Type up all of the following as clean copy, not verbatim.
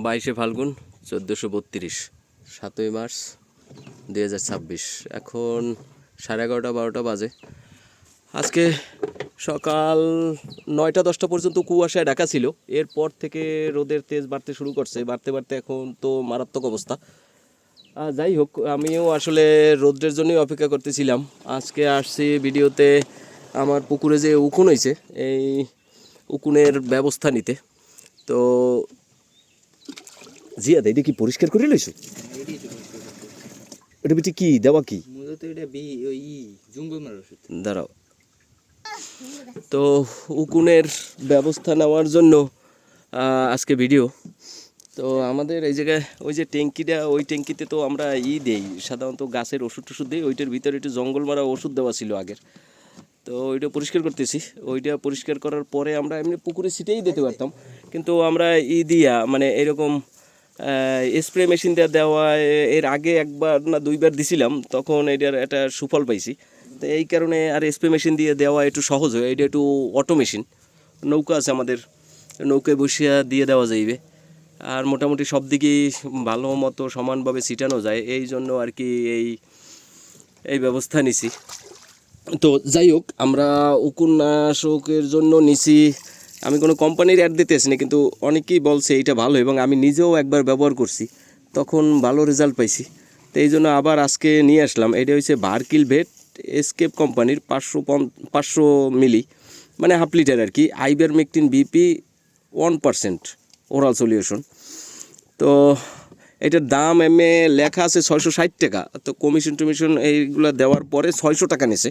22শে ফাল্গুন 1432 7ই March 2026। এখন 11:30-12টা বাজে। আজকে সকাল 9টা-10টা পর্যন্ত কুয়াশায় ঢাকা ছিল, এরপর থেকে রোদের তেজ বাড়তে শুরু করছে, বাড়তে বাড়তে এখন তো মারাত্মক অবস্থা। যাই হোক, আমিও আসলে রোদ্রের জন্যই অপেক্ষা করতেছিলাম। আজকে আসছি ভিডিওতে আমার পুকুরে যে উকুন হয়েছে এই উকুনের ব্যবস্থা নিতে। তো জিয়াদ, এটা কি পরিষ্কার করে লইছো? এটা বিটি কি দেওয়া কি? দাঁড়াও। তো উকুনের ব্যবস্থা নেওয়ার জন্য আজকে ভিডিও। তো আমাদের এই জায়গায় ওই যে ট্যাঙ্কিটা, ওই ট্যাঙ্কিতে তো আমরা দেই সাধারণত গাছের ওষুধ টষুধ দিই। ওইটার ভিতরে একটু জঙ্গল মারা ওষুধ দেওয়া ছিল আগের। তো ওইটা পরিষ্কার করতেছি। ওইটা পরিষ্কার করার পরে আমরা এমনি পুকুরে ছিটেই দিতে পারতাম, কিন্তু আমরা দিয়া মানে এরকম স্প্রে মেশিন দেওয়া এর আগে একবার না দুইবার দিছিলাম, তখন এটার একটা সুফল পাইছি। তো এই কারণে আর স্প্রে মেশিন দিয়ে দেওয়া একটু সহজ হয়। এটা একটু অটো মেশিন, নৌকা আছে আমাদের, নৌকায় বসিয়া দিয়ে দেওয়া যাইবে। আর মোটামুটি সব দিকেই ভালো মতো সমানভাবে ছিটানো যায়, এই জন্য আর কি এই ব্যবস্থা নিছি। তো যাই হোক, আমরা উকুননাশকের জন্য নিছি। আমি কোনো কোম্পানির অ্যাড দিতে আসিনি, কিন্তু অনেকেই বলছে এইটা ভালো, এবং আমি নিজেও একবার ব্যবহার করছি, তখন ভালো রেজাল্ট পাইছি। তো এই জন্য আবার আজকে নিয়ে আসলাম। এটা হচ্ছে ভার্কিল ভেট এসকেপ কোম্পানির 500 মিলি, মানে হাফ লিটার আর কি, আইভারমেকটিন বিপি 1% ওরাল সলিউশন। তো এটার দাম লেখা আছে 660 টাকা। তো কমিশন টমিশন এইগুলো দেওয়ার পরে 600 টাকা নিছে।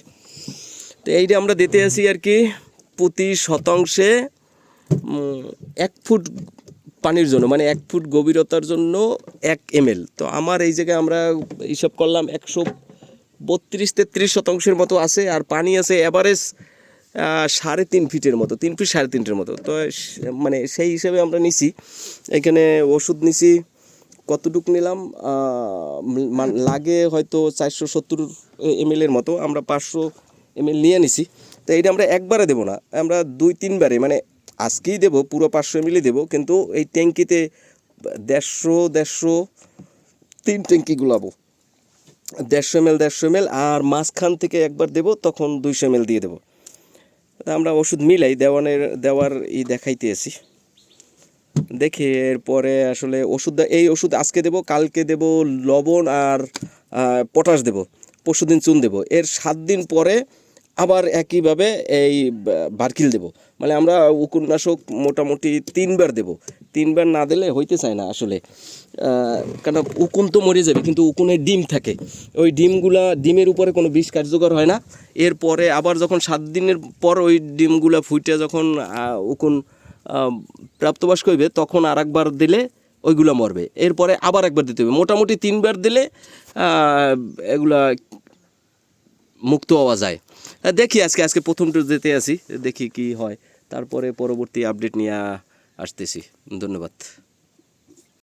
তো এইটা আমরা দিতে আসি আর কি প্রতি শতাংশে 1 ফুট পানির জন্য, মানে 1 ফুট গভীরতার জন্য 1 ml। তো আমার এই জায়গায় আমরা হিসাব করলাম 132-33% মতো আছে, আর পানি আছে অ্যাভারেজ 3.5 ফিটের মতো, 3 ফিট 3.5-এর মতো। তো মানে সেই হিসেবে আমরা নিছি। এখানে ওষুধ নিছি, কতটুকু নিলাম লাগে হয়তো 470 ml মতো, আমরা 500 ml নিয়ে নিছি। তো এইটা আমরা একবারে দেবো না, আমরা 2-3 বারে, মানে আজকেই দেবো পুরো 500 ml দেবো, কিন্তু এই ট্যাঙ্কিতে 150 3 ট্যাঙ্কি গুলাবো, 150 ml, আর মাঝখান থেকে একবার দেবো, তখন 200 ml দিয়ে দেবো। আমরা ওষুধ মিলাই দেওয়ার দেখাইতে আসি। দেখি এরপরে আসলে এই ওষুধ আজকে দেব, কালকে দেব লবণ আর পটাশ দেব, পরশুদিন চুন দেব, এর 7 দিন পরে আবার একইভাবে এই ভার্কিল দেব। মানে আমরা উকুননাশক মোটামুটি 3 বার দেব। 3 বার না দিলে হইতে চায় না আসলে, কারণ উকুন তো মরে যাবে, কিন্তু উকুনের ডিম থাকে, ওই ডিমের উপরে কোনো বিষ কার্যকর হয় না। এরপরে আবার যখন 7 দিনের পর ওই ডিমগুলা ফুটে যখন উকুন প্রাপ্তবয়স্ক হইবে, তখন আর একবার দিলে ওইগুলো মরবে। এরপরে আবার একবার দিতে হবে, মোটামুটি 3 বার দিলে এগুলা মুক্ত হওয়া যায়। দেখি আজকে প্রথমটা যেতে আসি, দেখি কি হয়, তারপরে পরবর্তী আপডেট নিয়ে আসতেছি। ধন্যবাদ।